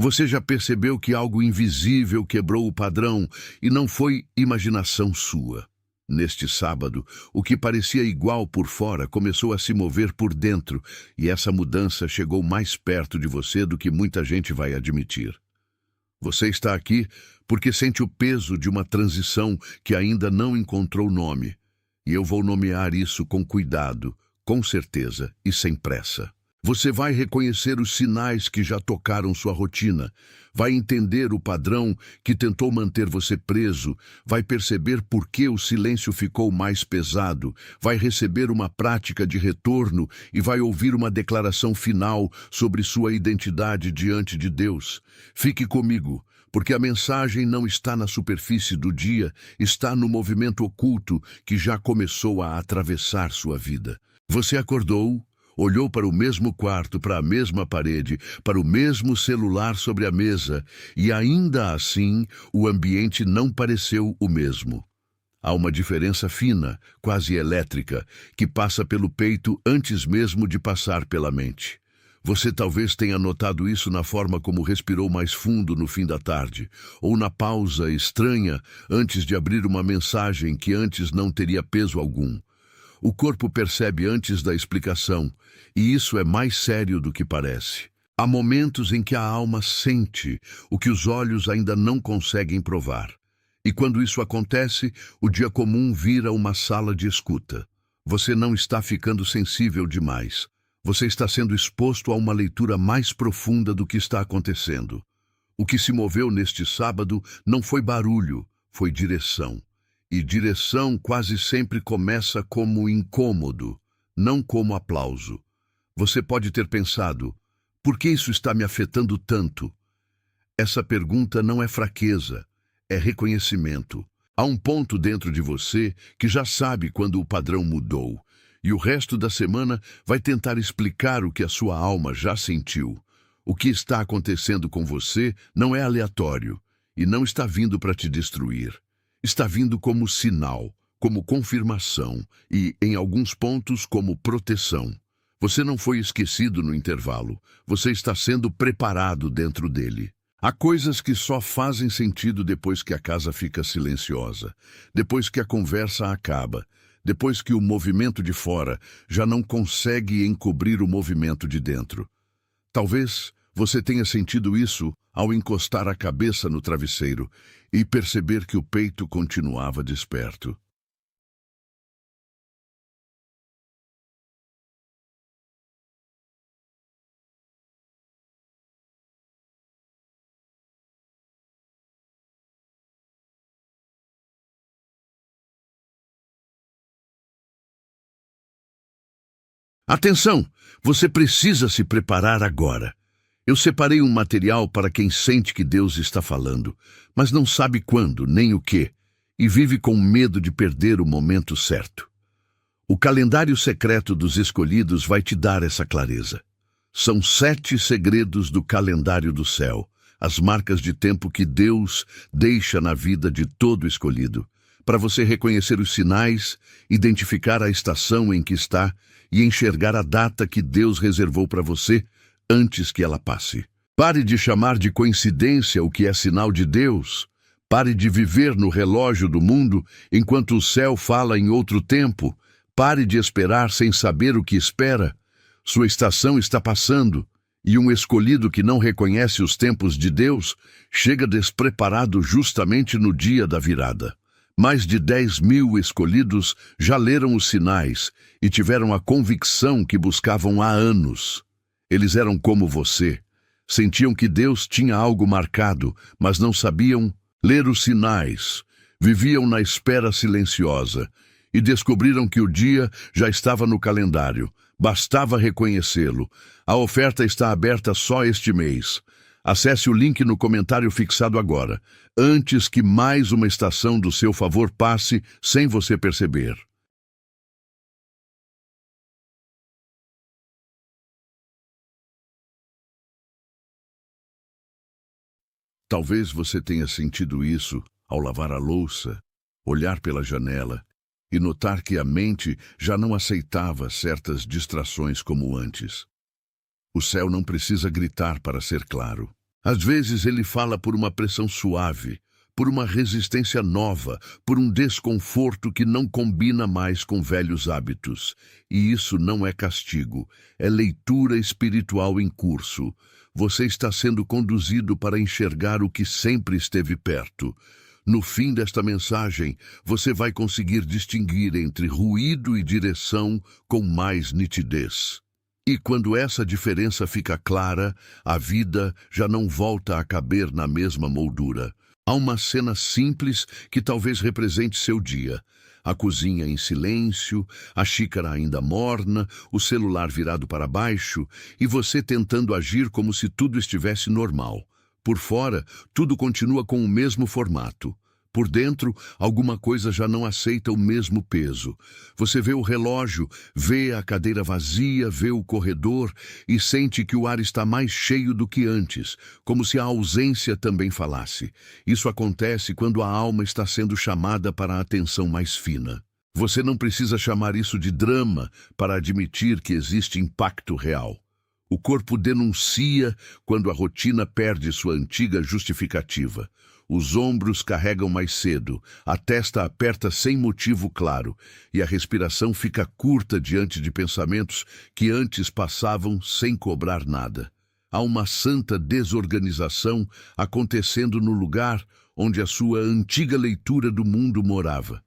Você já percebeu que algo invisível quebrou o padrão e não foi imaginação sua? Neste sábado, o que parecia igual por fora começou a se mover por dentro, e essa mudança chegou mais perto de você do que muita gente vai admitir. Você está aqui porque sente o peso de uma transição que ainda não encontrou nome, e eu vou nomear isso com cuidado, com certeza e sem pressa. Você vai reconhecer os sinais que já tocaram sua rotina, vai entender o padrão que tentou manter você preso, vai perceber por que o silêncio ficou mais pesado, vai receber uma prática de retorno e vai ouvir uma declaração final sobre sua identidade diante de Deus. Fique comigo, porque a mensagem não está na superfície do dia, está no movimento oculto que já começou a atravessar sua vida. Você acordou, olhou para o mesmo quarto, para a mesma parede, para o mesmo celular sobre a mesa, e ainda assim o ambiente não pareceu o mesmo. Há uma diferença fina, quase elétrica, que passa pelo peito antes mesmo de passar pela mente. Você talvez tenha notado isso na forma como respirou mais fundo no fim da tarde, ou na pausa estranha antes de abrir uma mensagem que antes não teria peso algum. O corpo percebe antes da explicação, e isso é mais sério do que parece. Há momentos em que a alma sente o que os olhos ainda não conseguem provar. E quando isso acontece, o dia comum vira uma sala de escuta. Você não está ficando sensível demais. Você está sendo exposto a uma leitura mais profunda do que está acontecendo. O que se moveu neste sábado não foi barulho, foi direção. E direção quase sempre começa como incômodo, não como aplauso. Você pode ter pensado, por que isso está me afetando tanto? Essa pergunta não é fraqueza, é reconhecimento. Há um ponto dentro de você que já sabe quando o padrão mudou, e o resto da semana vai tentar explicar o que a sua alma já sentiu. O que está acontecendo com você não é aleatório, e não está vindo para te destruir. Está vindo como sinal, como confirmação e, em alguns pontos, como proteção. Você não foi esquecido no intervalo, você está sendo preparado dentro dele. Há coisas que só fazem sentido depois que a casa fica silenciosa, depois que a conversa acaba, depois que o movimento de fora já não consegue encobrir o movimento de dentro. Talvez você tenha sentido isso ao encostar a cabeça no travesseiro e perceber que o peito continuava desperto. Atenção! Você precisa se preparar agora. Eu separei um material para quem sente que Deus está falando, mas não sabe quando, nem o quê, e vive com medo de perder o momento certo. O calendário secreto dos escolhidos vai te dar essa clareza. São 7 segredos do calendário do céu, as marcas de tempo que Deus deixa na vida de todo escolhido, para você reconhecer os sinais, identificar a estação em que está e enxergar a data que Deus reservou para você antes que ela passe. Pare de chamar de coincidência o que é sinal de Deus. Pare de viver no relógio do mundo enquanto o céu fala em outro tempo. Pare de esperar sem saber o que espera. Sua estação está passando, e um escolhido que não reconhece os tempos de Deus chega despreparado justamente no dia da virada. Mais de 10.000 escolhidos já leram os sinais e tiveram a convicção que buscavam há anos. Eles eram como você. Sentiam que Deus tinha algo marcado, mas não sabiam ler os sinais. Viviam na espera silenciosa e descobriram que o dia já estava no calendário. Bastava reconhecê-lo. A oferta está aberta só este mês. Acesse o link no comentário fixado agora, antes que mais uma estação do seu favor passe sem você perceber. Talvez você tenha sentido isso ao lavar a louça, olhar pela janela e notar que a mente já não aceitava certas distrações como antes. O céu não precisa gritar para ser claro. Às vezes ele fala por uma pressão suave, por uma resistência nova, por um desconforto que não combina mais com velhos hábitos. E isso não é castigo, é leitura espiritual em curso. Você está sendo conduzido para enxergar o que sempre esteve perto. No fim desta mensagem, você vai conseguir distinguir entre ruído e direção com mais nitidez. E quando essa diferença fica clara, a vida já não volta a caber na mesma moldura. Há uma cena simples que talvez represente seu dia. A cozinha em silêncio, a xícara ainda morna, o celular virado para baixo e você tentando agir como se tudo estivesse normal. Por fora, tudo continua com o mesmo formato. Por dentro, alguma coisa já não aceita o mesmo peso. Você vê o relógio, vê a cadeira vazia, vê o corredor e sente que o ar está mais cheio do que antes, como se a ausência também falasse. Isso acontece quando a alma está sendo chamada para a atenção mais fina. Você não precisa chamar isso de drama para admitir que existe impacto real. O corpo denuncia quando a rotina perde sua antiga justificativa. Os ombros carregam mais cedo, a testa aperta sem motivo claro e a respiração fica curta diante de pensamentos que antes passavam sem cobrar nada. Há uma santa desorganização acontecendo no lugar onde a sua antiga leitura do mundo morava.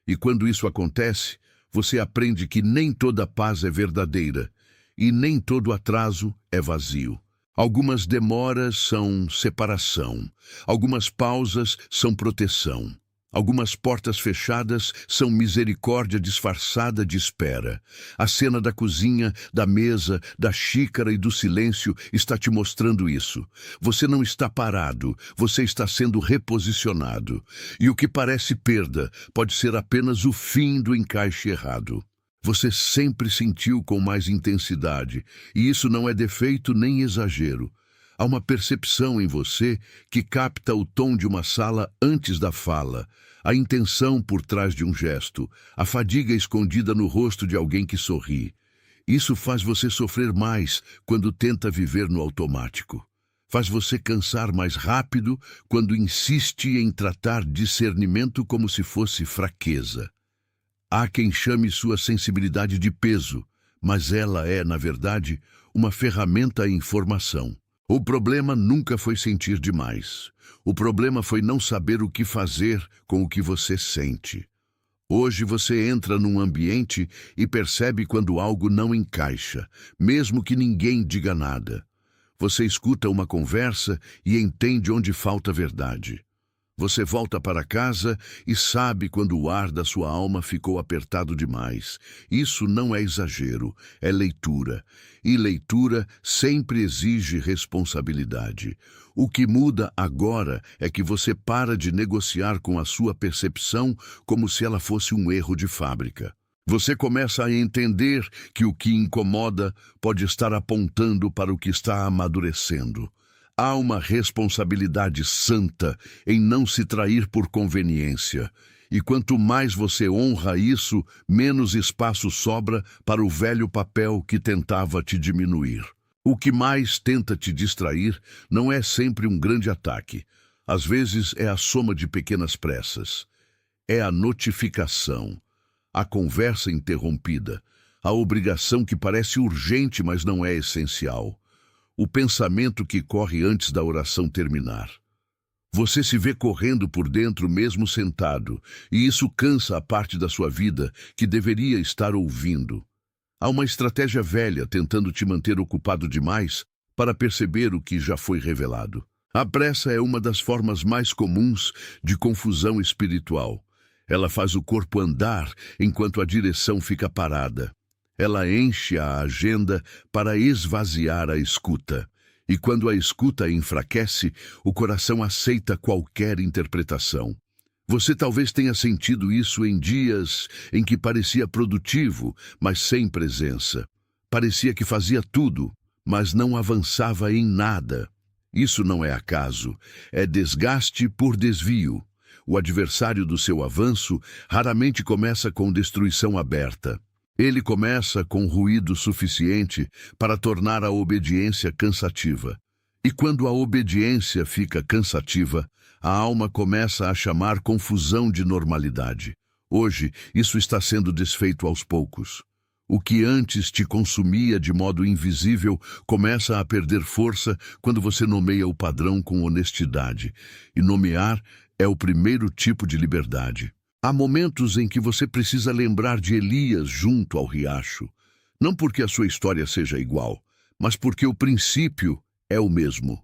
E quando isso acontece, você aprende que nem toda paz é verdadeira e nem todo atraso é vazio. Algumas demoras são separação, algumas pausas são proteção, algumas portas fechadas são misericórdia disfarçada de espera. A cena da cozinha, da mesa, da xícara e do silêncio está te mostrando isso. Você não está parado, você está sendo reposicionado. E o que parece perda pode ser apenas o fim do encaixe errado. Você sempre sentiu com mais intensidade, e isso não é defeito nem exagero. Há uma percepção em você que capta o tom de uma sala antes da fala, a intenção por trás de um gesto, a fadiga escondida no rosto de alguém que sorri. Isso faz você sofrer mais quando tenta viver no automático. Faz você cansar mais rápido quando insiste em tratar discernimento como se fosse fraqueza. Há quem chame sua sensibilidade de peso, mas ela é, na verdade, uma ferramenta em formação. O problema nunca foi sentir demais. O problema foi não saber o que fazer com o que você sente. Hoje você entra num ambiente e percebe quando algo não encaixa, mesmo que ninguém diga nada. Você escuta uma conversa e entende onde falta verdade. Você volta para casa e sabe quando o ar da sua alma ficou apertado demais. Isso não é exagero, é leitura. E leitura sempre exige responsabilidade. O que muda agora é que você para de negociar com a sua percepção como se ela fosse um erro de fábrica. Você começa a entender que o que incomoda pode estar apontando para o que está amadurecendo. Há uma responsabilidade santa em não se trair por conveniência. E quanto mais você honra isso, menos espaço sobra para o velho papel que tentava te diminuir. O que mais tenta te distrair não é sempre um grande ataque. Às vezes é a soma de pequenas pressas. É a notificação, a conversa interrompida, a obrigação que parece urgente, mas não é essencial. O pensamento que corre antes da oração terminar. Você se vê correndo por dentro mesmo sentado, e isso cansa a parte da sua vida que deveria estar ouvindo. Há uma estratégia velha tentando te manter ocupado demais para perceber o que já foi revelado. A pressa é uma das formas mais comuns de confusão espiritual. Ela faz o corpo andar enquanto a direção fica parada. Ela enche a agenda para esvaziar a escuta. E quando a escuta enfraquece, o coração aceita qualquer interpretação. Você talvez tenha sentido isso em dias em que parecia produtivo, mas sem presença. Parecia que fazia tudo, mas não avançava em nada. Isso não é acaso, é desgaste por desvio. O adversário do seu avanço raramente começa com destruição aberta. Ele começa com ruído suficiente para tornar a obediência cansativa. E quando a obediência fica cansativa, a alma começa a chamar confusão de normalidade. Hoje, isso está sendo desfeito aos poucos. O que antes te consumia de modo invisível começa a perder força quando você nomeia o padrão com honestidade. E nomear é o primeiro tipo de liberdade. Há momentos em que você precisa lembrar de Elias junto ao riacho. Não porque a sua história seja igual, mas porque o princípio é o mesmo.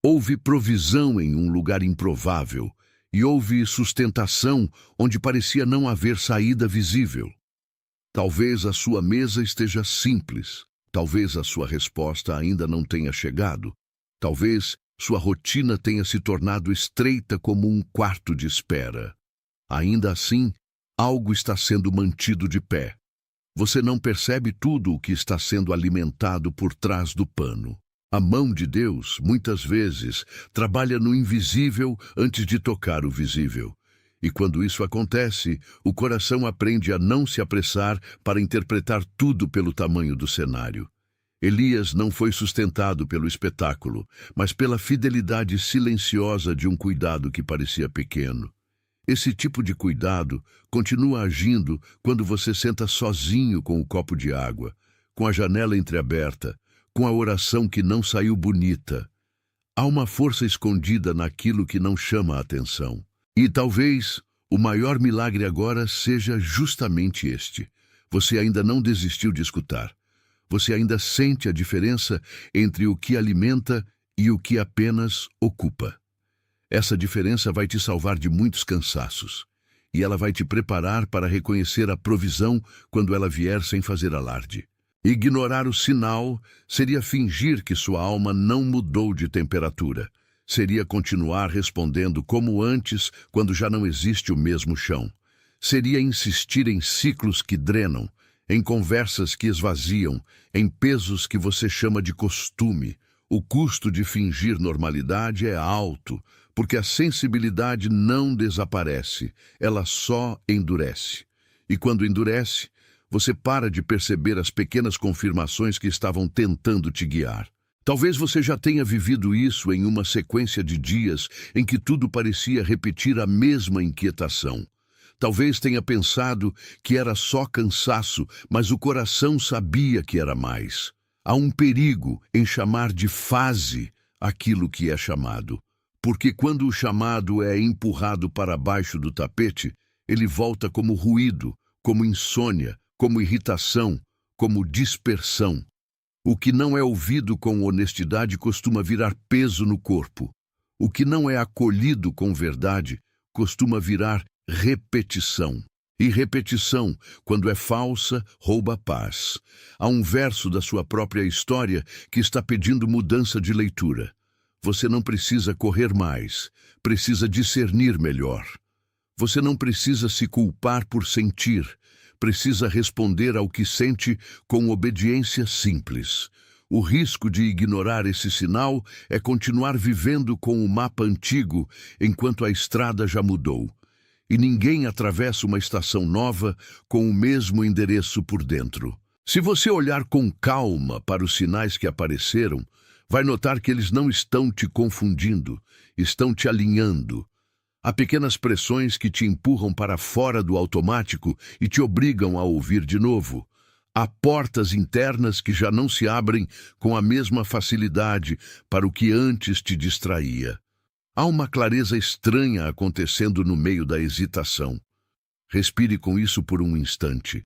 Houve provisão em um lugar improvável e houve sustentação onde parecia não haver saída visível. Talvez a sua mesa esteja simples, talvez a sua resposta ainda não tenha chegado, talvez sua rotina tenha se tornado estreita como um quarto de espera. Ainda assim, algo está sendo mantido de pé. Você não percebe tudo o que está sendo alimentado por trás do pano. A mão de Deus, muitas vezes, trabalha no invisível antes de tocar o visível. E quando isso acontece, o coração aprende a não se apressar para interpretar tudo pelo tamanho do cenário. Elias não foi sustentado pelo espetáculo, mas pela fidelidade silenciosa de um cuidado que parecia pequeno. Esse tipo de cuidado continua agindo quando você senta sozinho com o copo de água, com a janela entreaberta, com a oração que não saiu bonita. Há uma força escondida naquilo que não chama a atenção. E talvez o maior milagre agora seja justamente este. Você ainda não desistiu de escutar. Você ainda sente a diferença entre o que alimenta e o que apenas ocupa. Essa diferença vai te salvar de muitos cansaços. E ela vai te preparar para reconhecer a provisão quando ela vier sem fazer alarde. Ignorar o sinal seria fingir que sua alma não mudou de temperatura. Seria continuar respondendo como antes, quando já não existe o mesmo chão. Seria insistir em ciclos que drenam, em conversas que esvaziam, em pesos que você chama de costume. O custo de fingir normalidade é alto, porque a sensibilidade não desaparece, ela só endurece. E quando endurece, você para de perceber as pequenas confirmações que estavam tentando te guiar. Talvez você já tenha vivido isso em uma sequência de dias em que tudo parecia repetir a mesma inquietação. Talvez tenha pensado que era só cansaço, mas o coração sabia que era mais. Há um perigo em chamar de fase aquilo que é chamado. Porque quando o chamado é empurrado para baixo do tapete, ele volta como ruído, como insônia, como irritação, como dispersão. O que não é ouvido com honestidade costuma virar peso no corpo. O que não é acolhido com verdade costuma virar repetição. E repetição, quando é falsa, rouba a paz. Há um verso da sua própria história que está pedindo mudança de leitura. Você não precisa correr mais, precisa discernir melhor. Você não precisa se culpar por sentir, precisa responder ao que sente com obediência simples. O risco de ignorar esse sinal é continuar vivendo com o mapa antigo enquanto a estrada já mudou. E ninguém atravessa uma estação nova com o mesmo endereço por dentro. Se você olhar com calma para os sinais que apareceram, vai notar que eles não estão te confundindo, estão te alinhando. Há pequenas pressões que te empurram para fora do automático e te obrigam a ouvir de novo. Há portas internas que já não se abrem com a mesma facilidade para o que antes te distraía. Há uma clareza estranha acontecendo no meio da hesitação. Respire com isso por um instante.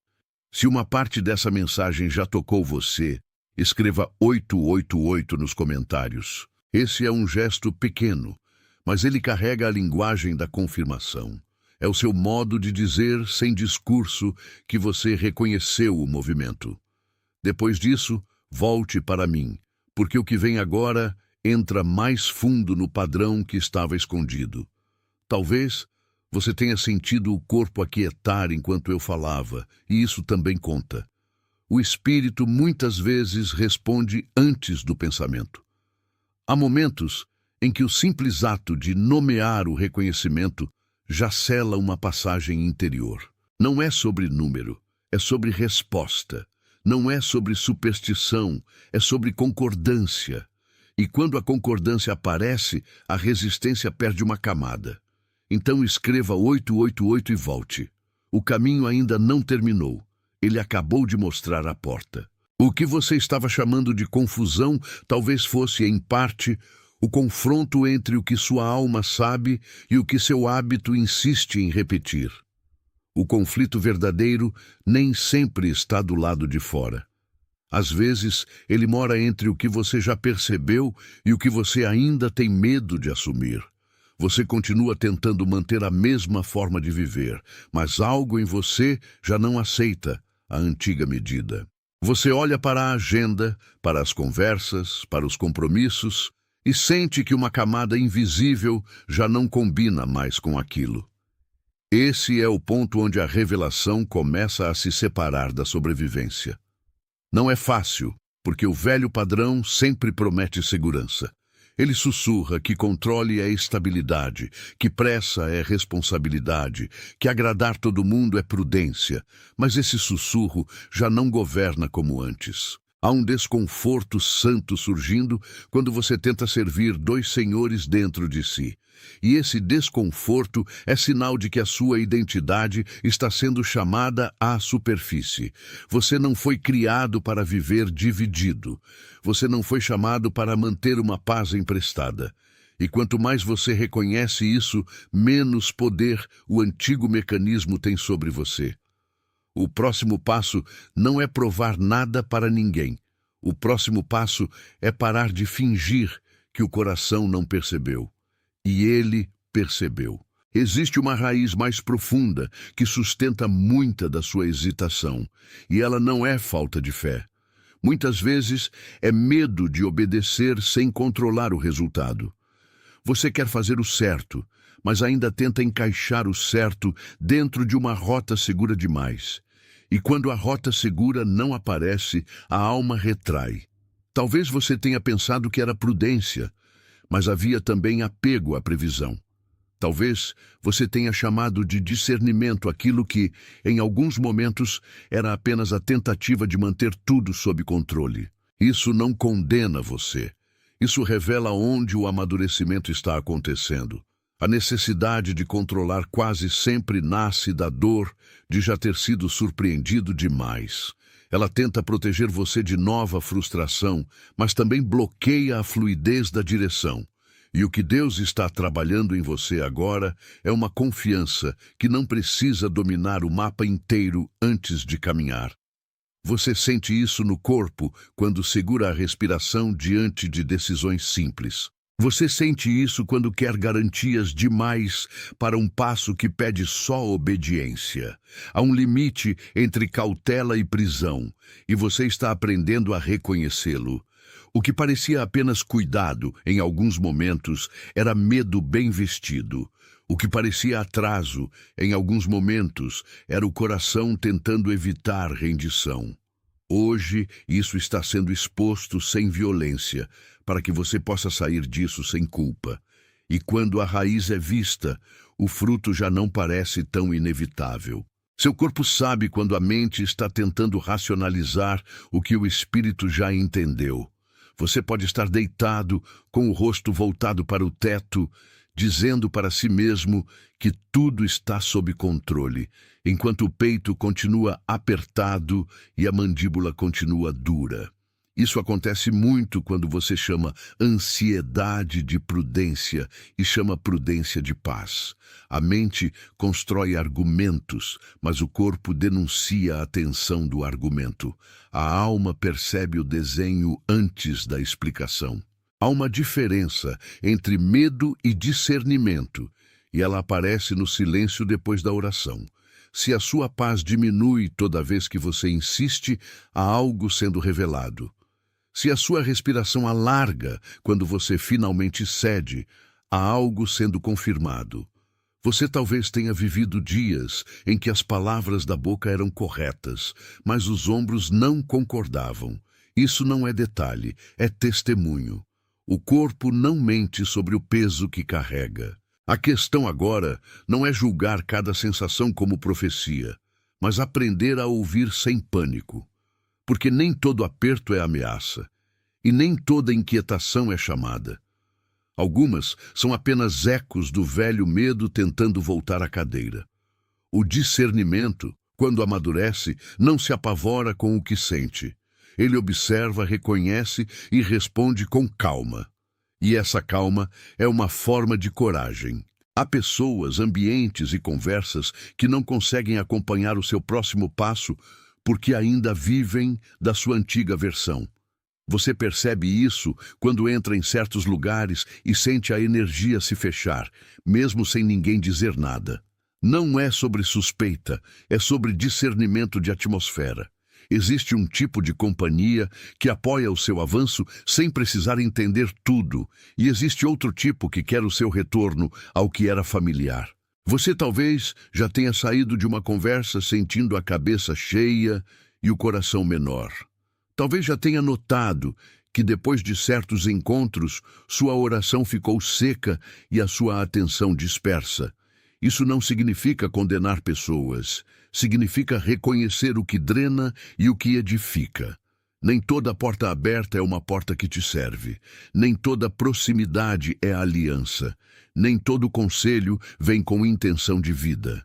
Se uma parte dessa mensagem já tocou você, escreva 888 nos comentários. Esse é um gesto pequeno, mas ele carrega a linguagem da confirmação. É o seu modo de dizer, sem discurso, que você reconheceu o movimento. Depois disso, volte para mim, porque o que vem agora entra mais fundo no padrão que estava escondido. Talvez você tenha sentido o corpo aquietar enquanto eu falava, e isso também conta. O espírito muitas vezes responde antes do pensamento. Há momentos em que o simples ato de nomear o reconhecimento já sela uma passagem interior. Não é sobre número, é sobre resposta. Não é sobre superstição, é sobre concordância. E quando a concordância aparece, a resistência perde uma camada. Então escreva 888 e volte. O caminho ainda não terminou. Ele acabou de mostrar a porta. O que você estava chamando de confusão talvez fosse, em parte, o confronto entre o que sua alma sabe e o que seu hábito insiste em repetir. O conflito verdadeiro nem sempre está do lado de fora. Às vezes, ele mora entre o que você já percebeu e o que você ainda tem medo de assumir. Você continua tentando manter a mesma forma de viver, mas algo em você já não aceita a antiga medida. Você olha para a agenda, para as conversas, para os compromissos e sente que uma camada invisível já não combina mais com aquilo. Esse é o ponto onde a revelação começa a se separar da sobrevivência. Não é fácil, porque o velho padrão sempre promete segurança. Ele sussurra que controle é estabilidade, que pressa é responsabilidade, que agradar todo mundo é prudência, mas esse sussurro já não governa como antes. Há um desconforto santo surgindo quando você tenta servir dois senhores dentro de si. E esse desconforto é sinal de que a sua identidade está sendo chamada à superfície. Você não foi criado para viver dividido. Você não foi chamado para manter uma paz emprestada. E quanto mais você reconhece isso, menos poder o antigo mecanismo tem sobre você. O próximo passo não é provar nada para ninguém. O próximo passo é parar de fingir que o coração não percebeu. E ele percebeu. Existe uma raiz mais profunda que sustenta muita da sua hesitação, e ela não é falta de fé. Muitas vezes é medo de obedecer sem controlar o resultado. Você quer fazer o certo, mas ainda tenta encaixar o certo dentro de uma rota segura demais. E quando a rota segura não aparece, a alma retrai. Talvez você tenha pensado que era prudência, mas havia também apego à previsão. Talvez você tenha chamado de discernimento aquilo que, em alguns momentos, era apenas a tentativa de manter tudo sob controle. Isso não condena você. Isso revela onde o amadurecimento está acontecendo. A necessidade de controlar quase sempre nasce da dor de já ter sido surpreendido demais. Ela tenta proteger você de nova frustração, mas também bloqueia a fluidez da direção. E o que Deus está trabalhando em você agora é uma confiança que não precisa dominar o mapa inteiro antes de caminhar. Você sente isso no corpo quando segura a respiração diante de decisões simples. Você sente isso quando quer garantias demais para um passo que pede só obediência. Há um limite entre cautela e prisão, e você está aprendendo a reconhecê-lo. O que parecia apenas cuidado, em alguns momentos, era medo bem vestido. O que parecia atraso, em alguns momentos, era o coração tentando evitar rendição. Hoje, isso está sendo exposto sem violência, para que você possa sair disso sem culpa. E quando a raiz é vista, o fruto já não parece tão inevitável. Seu corpo sabe quando a mente está tentando racionalizar o que o espírito já entendeu. Você pode estar deitado, com o rosto voltado para o teto, dizendo para si mesmo que tudo está sob controle, enquanto o peito continua apertado e a mandíbula continua dura. Isso acontece muito quando você chama ansiedade de prudência e chama prudência de paz. A mente constrói argumentos, mas o corpo denuncia a tensão do argumento. A alma percebe o desenho antes da explicação. Há uma diferença entre medo e discernimento, e ela aparece no silêncio depois da oração. Se a sua paz diminui toda vez que você insiste, há algo sendo revelado. Se a sua respiração alarga quando você finalmente cede, há algo sendo confirmado. Você talvez tenha vivido dias em que as palavras da boca eram corretas, mas os ombros não concordavam. Isso não é detalhe, é testemunho. O corpo não mente sobre o peso que carrega. A questão agora não é julgar cada sensação como profecia, mas aprender a ouvir sem pânico. Porque nem todo aperto é ameaça. e nem toda inquietação é chamada. Algumas são apenas ecos do velho medo tentando voltar à cadeira. O discernimento, quando amadurece, não se apavora com o que sente. Ele observa, reconhece e responde com calma. E essa calma é uma forma de coragem. Há pessoas, ambientes e conversas que não conseguem acompanhar o seu próximo passo porque ainda vivem da sua antiga versão. Você percebe isso quando entra em certos lugares e sente a energia se fechar, mesmo sem ninguém dizer nada. Não é sobre suspeita, é sobre discernimento de atmosfera. Existe um tipo de companhia que apoia o seu avanço sem precisar entender tudo, e existe outro tipo que quer o seu retorno ao que era familiar. Você talvez já tenha saído de uma conversa sentindo a cabeça cheia e o coração menor. Talvez já tenha notado que depois de certos encontros, sua oração ficou seca e a sua atenção dispersa. Isso não significa condenar pessoas, significa reconhecer o que drena e o que edifica. Nem toda porta aberta é uma porta que te serve, nem toda proximidade é aliança, nem todo conselho vem com intenção de vida.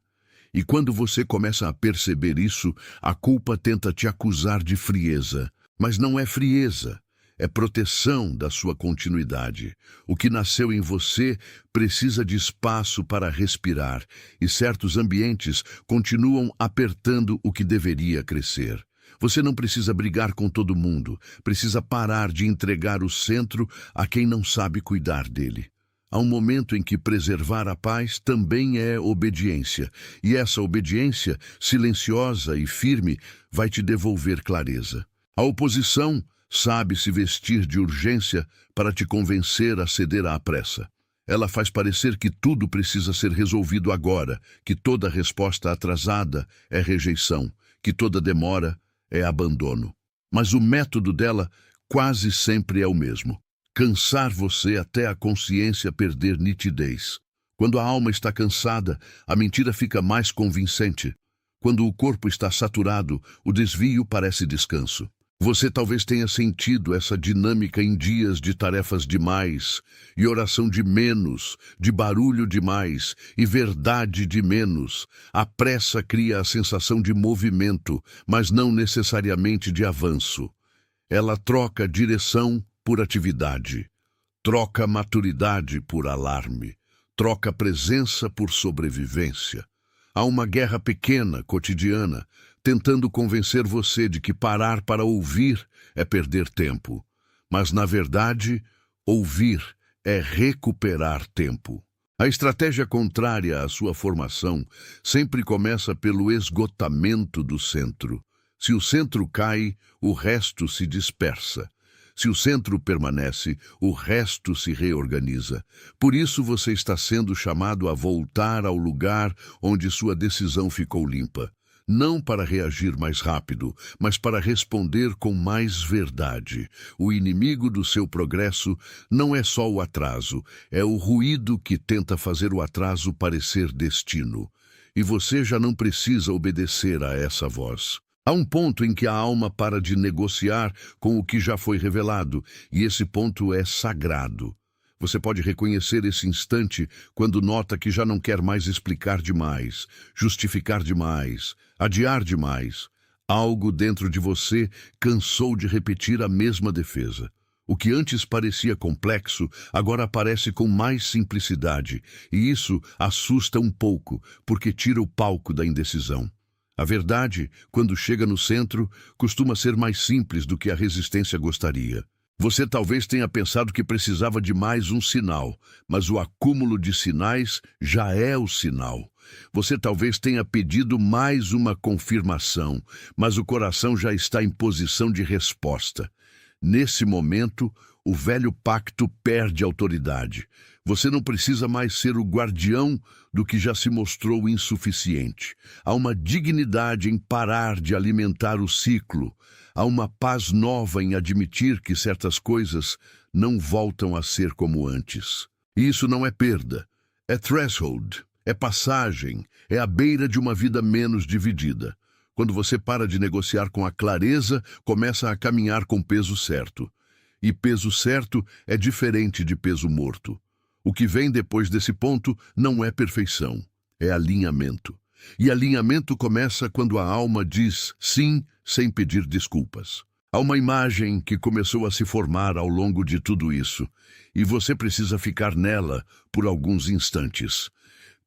E quando você começa a perceber isso, a culpa tenta te acusar de frieza, mas não é frieza. É proteção da sua continuidade. O que nasceu em você precisa de espaço para respirar, e certos ambientes continuam apertando o que deveria crescer. Você não precisa brigar com todo mundo, precisa parar de entregar o centro a quem não sabe cuidar dele. Há um momento em que preservar a paz também é obediência, e essa obediência, silenciosa e firme, vai te devolver clareza. A oposição sabe se vestir de urgência para te convencer a ceder à pressa. Ela faz parecer que tudo precisa ser resolvido agora, que toda resposta atrasada é rejeição, que toda demora é abandono. Mas o método dela quase sempre é o mesmo: cansar você até a consciência perder nitidez. Quando a alma está cansada, a mentira fica mais convincente. Quando o corpo está saturado, o desvio parece descanso. Você talvez tenha sentido essa dinâmica em dias de tarefas demais, e oração de menos, de barulho demais e verdade de menos. A pressa cria a sensação de movimento, mas não necessariamente de avanço. Ela troca direção por atividade, troca maturidade por alarme, troca presença por sobrevivência. Há uma guerra pequena, cotidiana, tentando convencer você de que parar para ouvir é perder tempo. Mas, na verdade, ouvir é recuperar tempo. A estratégia contrária à sua formação sempre começa pelo esgotamento do centro. Se o centro cai, o resto se dispersa. Se o centro permanece, o resto se reorganiza. Por isso você está sendo chamado a voltar ao lugar onde sua decisão ficou limpa. Não para reagir mais rápido, mas para responder com mais verdade. O inimigo do seu progresso não é só o atraso, é o ruído que tenta fazer o atraso parecer destino. E você já não precisa obedecer a essa voz. Há um ponto em que a alma para de negociar com o que já foi revelado, e esse ponto é sagrado. Você pode reconhecer esse instante quando nota que já não quer mais explicar demais, justificar demais, adiar demais. Algo dentro de você cansou de repetir a mesma defesa. O que antes parecia complexo, agora aparece com mais simplicidade, e isso assusta um pouco, porque tira o palco da indecisão. A verdade, quando chega no centro, costuma ser mais simples do que a resistência gostaria. Você talvez tenha pensado que precisava de mais um sinal, mas o acúmulo de sinais já é o sinal. Você talvez tenha pedido mais uma confirmação, mas o coração já está em posição de resposta. Nesse momento, o velho pacto perde autoridade. Você não precisa mais ser o guardião do que já se mostrou insuficiente. Há uma dignidade em parar de alimentar o ciclo. Há uma paz nova em admitir que certas coisas não voltam a ser como antes. E isso não é perda, é threshold, é passagem, é a beira de uma vida menos dividida. Quando você para de negociar com a clareza, começa a caminhar com peso certo. E peso certo é diferente de peso morto. O que vem depois desse ponto não é perfeição, é alinhamento. E alinhamento começa quando a alma diz sim sem pedir desculpas. Há uma imagem que começou a se formar ao longo de tudo isso, e você precisa ficar nela por alguns instantes.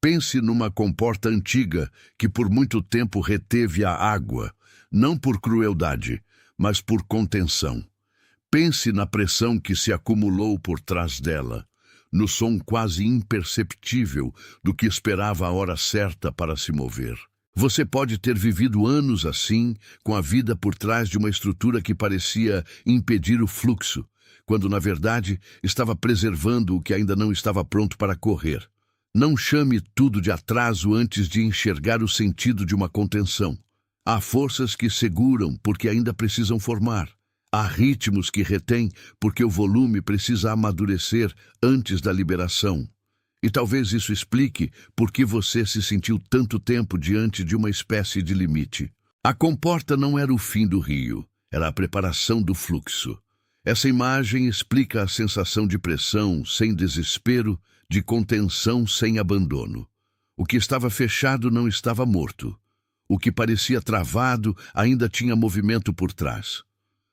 Pense numa comporta antiga que por muito tempo reteve a água, não por crueldade, mas por contenção. Pense na pressão que se acumulou por trás dela, no som quase imperceptível do que esperava a hora certa para se mover. Você pode ter vivido anos assim, com a vida por trás de uma estrutura que parecia impedir o fluxo, quando na verdade estava preservando o que ainda não estava pronto para correr. Não chame tudo de atraso antes de enxergar o sentido de uma contenção. Há forças que seguram porque ainda precisam formar. Há ritmos que retêm porque o volume precisa amadurecer antes da liberação. E talvez isso explique por que você se sentiu tanto tempo diante de uma espécie de limite. A comporta não era o fim do rio, era a preparação do fluxo. Essa imagem explica a sensação de pressão sem desespero, de contenção sem abandono. O que estava fechado não estava morto. O que parecia travado ainda tinha movimento por trás.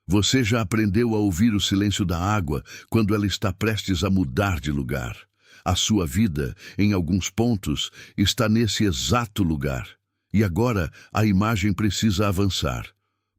Você já aprendeu a ouvir o silêncio da água quando ela está prestes a mudar de lugar. A sua vida, em alguns pontos, está nesse exato lugar. E agora a imagem precisa avançar.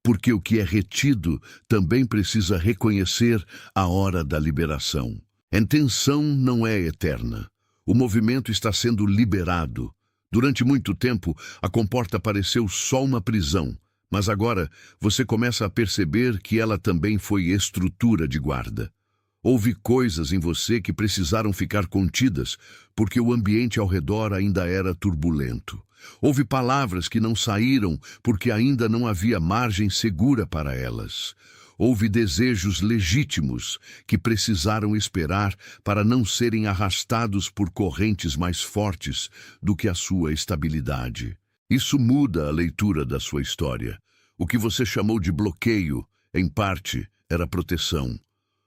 Porque o que é retido também precisa reconhecer a hora da liberação. A tensão não é eterna. O movimento está sendo liberado. Durante muito tempo, a comporta pareceu só uma prisão. Mas agora você começa a perceber que ela também foi estrutura de guarda. Houve coisas em você que precisaram ficar contidas porque o ambiente ao redor ainda era turbulento. Houve palavras que não saíram porque ainda não havia margem segura para elas. Houve desejos legítimos que precisaram esperar para não serem arrastados por correntes mais fortes do que a sua estabilidade. Isso muda a leitura da sua história. O que você chamou de bloqueio, em parte, era proteção.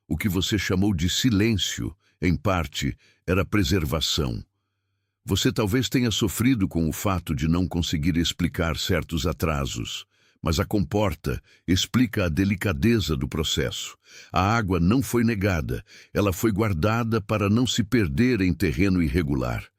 O que você chamou de silêncio, em parte, era preservação. Você talvez tenha sofrido com o fato de não conseguir explicar certos atrasos, mas a comporta explica a delicadeza do processo. A água não foi negada, ela foi guardada para não se perder em terreno irregular.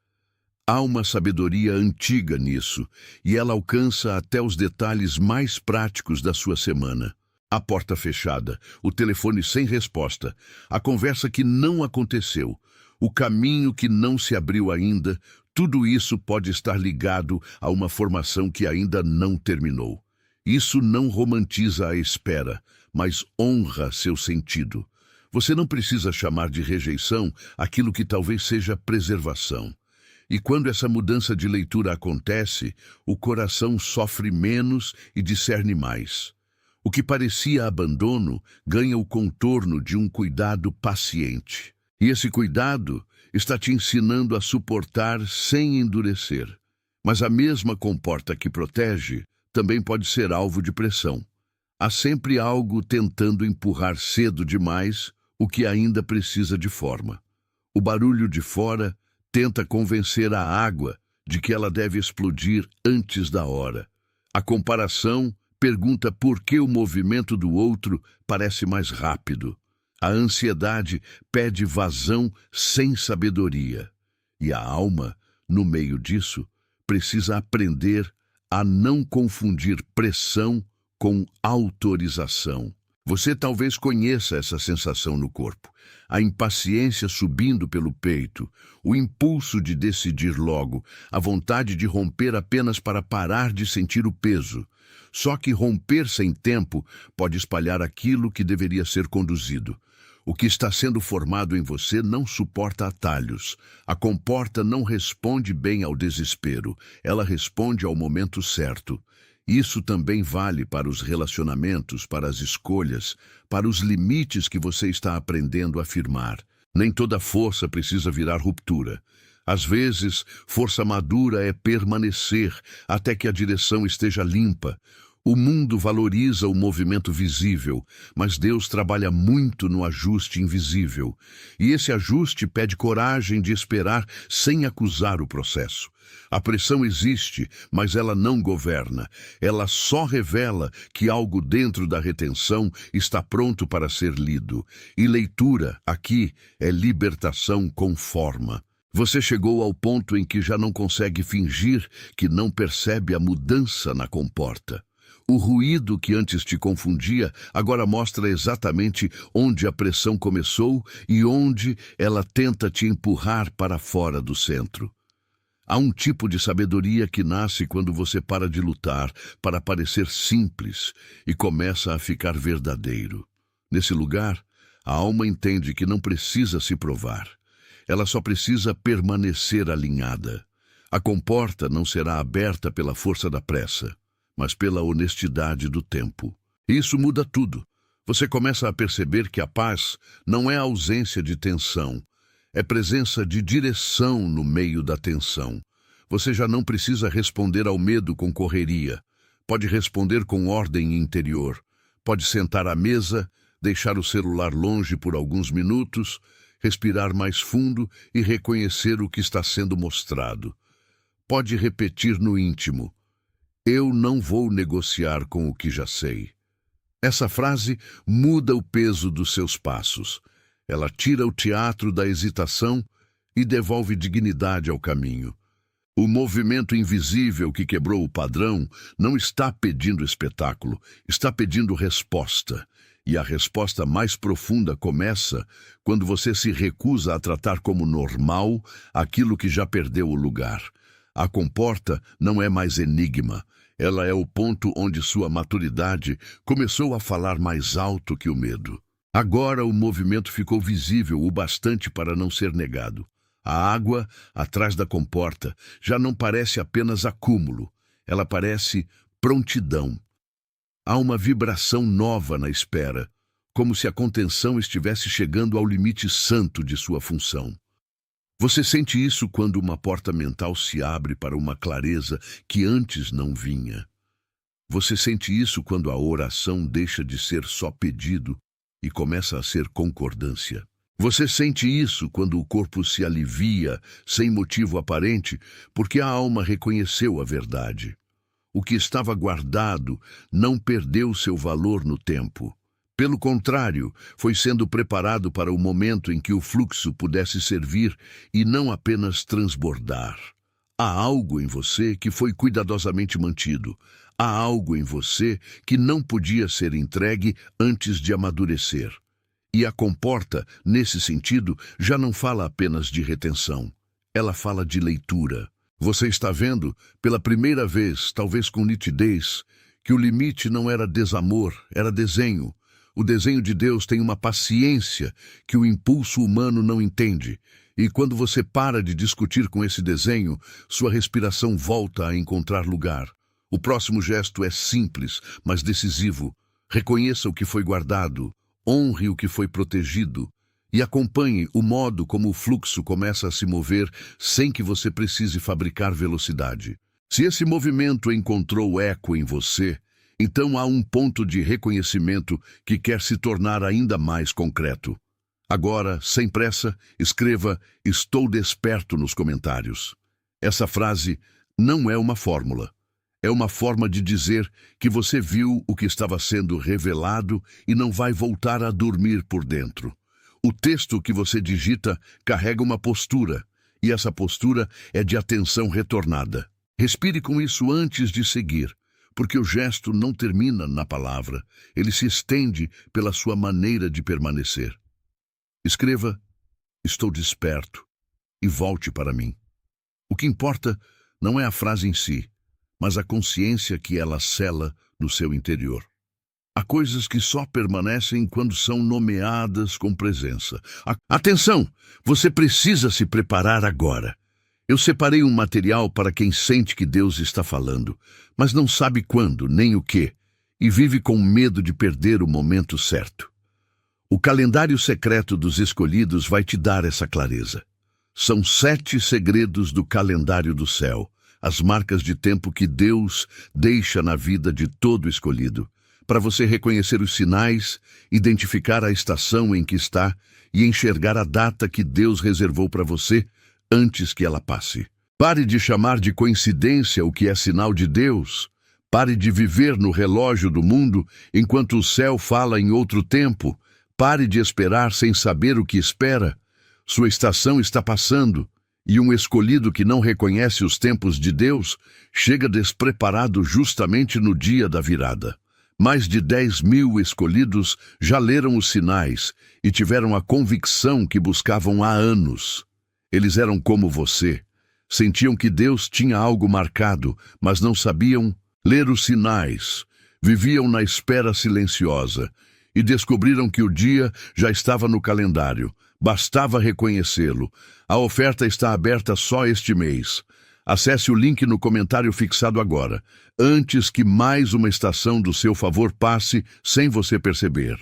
Há uma sabedoria antiga nisso, e ela alcança até os detalhes mais práticos da sua semana. A porta fechada, o telefone sem resposta, a conversa que não aconteceu, o caminho que não se abriu ainda, tudo isso pode estar ligado a uma formação que ainda não terminou. Isso não romantiza a espera, mas honra seu sentido. Você não precisa chamar de rejeição aquilo que talvez seja preservação. E quando essa mudança de leitura acontece, o coração sofre menos e discerne mais. O que parecia abandono ganha o contorno de um cuidado paciente. E esse cuidado está te ensinando a suportar sem endurecer. Mas a mesma comporta que protege também pode ser alvo de pressão. Há sempre algo tentando empurrar cedo demais o que ainda precisa de forma. O barulho de fora tenta convencer a água de que ela deve explodir antes da hora. A comparação pergunta por que o movimento do outro parece mais rápido. A ansiedade pede vazão sem sabedoria. E a alma, no meio disso, precisa aprender a não confundir pressão com autorização. Você talvez conheça essa sensação no corpo. A impaciência subindo pelo peito, o impulso de decidir logo, a vontade de romper apenas para parar de sentir o peso. Só que romper sem tempo pode espalhar aquilo que deveria ser conduzido. O que está sendo formado em você não suporta atalhos. A comporta não responde bem ao desespero, ela responde ao momento certo. Isso também vale para os relacionamentos, para as escolhas, para os limites que você está aprendendo a firmar. Nem toda força precisa virar ruptura. Às vezes, força madura é permanecer até que a direção esteja limpa. O mundo valoriza o movimento visível, mas Deus trabalha muito no ajuste invisível. E esse ajuste pede coragem de esperar sem acusar o processo. A pressão existe, mas ela não governa. Ela só revela que algo dentro da retenção está pronto para ser lido. E leitura, aqui, é libertação com forma. Você chegou ao ponto em que já não consegue fingir que não percebe a mudança na comporta. O ruído que antes te confundia agora mostra exatamente onde a pressão começou e onde ela tenta te empurrar para fora do centro. Há um tipo de sabedoria que nasce quando você para de lutar para parecer simples e começa a ficar verdadeiro. Nesse lugar, a alma entende que não precisa se provar. Ela só precisa permanecer alinhada. A comporta não será aberta pela força da pressa, mas pela honestidade do tempo. Isso muda tudo. Você começa a perceber que a paz não é ausência de tensão, é presença de direção no meio da tensão. Você já não precisa responder ao medo com correria. Pode responder com ordem interior. Pode sentar à mesa, deixar o celular longe por alguns minutos, respirar mais fundo e reconhecer o que está sendo mostrado. Pode repetir no íntimo: eu não vou negociar com o que já sei. Essa frase muda o peso dos seus passos. Ela tira o teatro da hesitação e devolve dignidade ao caminho. O movimento invisível que quebrou o padrão não está pedindo espetáculo, está pedindo resposta. E a resposta mais profunda começa quando você se recusa a tratar como normal aquilo que já perdeu o lugar. A comporta não é mais enigma. Ela é o ponto onde sua maturidade começou a falar mais alto que o medo. Agora o movimento ficou visível o bastante para não ser negado. A água, atrás da comporta, já não parece apenas acúmulo. Ela parece prontidão. Há uma vibração nova na espera, como se a contenção estivesse chegando ao limite santo de sua função. Você sente isso quando uma porta mental se abre para uma clareza que antes não vinha. Você sente isso quando a oração deixa de ser só pedido e começa a ser concordância. Você sente isso quando o corpo se alivia sem motivo aparente, porque a alma reconheceu a verdade. O que estava guardado não perdeu seu valor no tempo. Pelo contrário, foi sendo preparado para o momento em que o fluxo pudesse servir e não apenas transbordar. Há algo em você que foi cuidadosamente mantido. Há algo em você que não podia ser entregue antes de amadurecer. E a comporta, nesse sentido, já não fala apenas de retenção. Ela fala de leitura. Você está vendo, pela primeira vez, talvez com nitidez, que o limite não era desamor, era desenho. O desenho de Deus tem uma paciência que o impulso humano não entende. E quando você para de discutir com esse desenho, sua respiração volta a encontrar lugar. O próximo gesto é simples, mas decisivo. Reconheça o que foi guardado, honre o que foi protegido e acompanhe o modo como o fluxo começa a se mover sem que você precise fabricar velocidade. Se esse movimento encontrou eco em você, então há um ponto de reconhecimento que quer se tornar ainda mais concreto. Agora, sem pressa, escreva "Estou desperto" nos comentários. Essa frase não é uma fórmula. É uma forma de dizer que você viu o que estava sendo revelado e não vai voltar a dormir por dentro. O texto que você digita carrega uma postura, e essa postura é de atenção retornada. Respire com isso antes de seguir, porque o gesto não termina na palavra, ele se estende pela sua maneira de permanecer. Escreva "Estou desperto" e volte para mim. O que importa não é a frase em si, mas a consciência que ela sela no seu interior. Há coisas que só permanecem quando são nomeadas com presença. Atenção! Você precisa se preparar agora. Eu separei um material para quem sente que Deus está falando, mas não sabe quando nem o que, e vive com medo de perder o momento certo. O calendário secreto dos escolhidos vai te dar essa clareza. São 7 segredos do calendário do céu. as marcas de tempo que Deus deixa na vida de todo escolhido, para você reconhecer os sinais, identificar a estação em que está e enxergar a data que Deus reservou para você antes que ela passe. Pare de chamar de coincidência o que é sinal de Deus. Pare de viver no relógio do mundo enquanto o céu fala em outro tempo. Pare de esperar sem saber o que espera. Sua estação está passando, e um escolhido que não reconhece os tempos de Deus chega despreparado justamente no dia da virada. Mais de 10.000 escolhidos já leram os sinais e tiveram a convicção que buscavam há anos. Eles eram como você. Sentiam que Deus tinha algo marcado, mas não sabiam ler os sinais. Viviam na espera silenciosa e descobriram que o dia já estava no calendário. Bastava reconhecê-lo. A oferta está aberta só este mês. Acesse o link no comentário fixado agora, antes que mais uma estação do seu favor passe sem você perceber.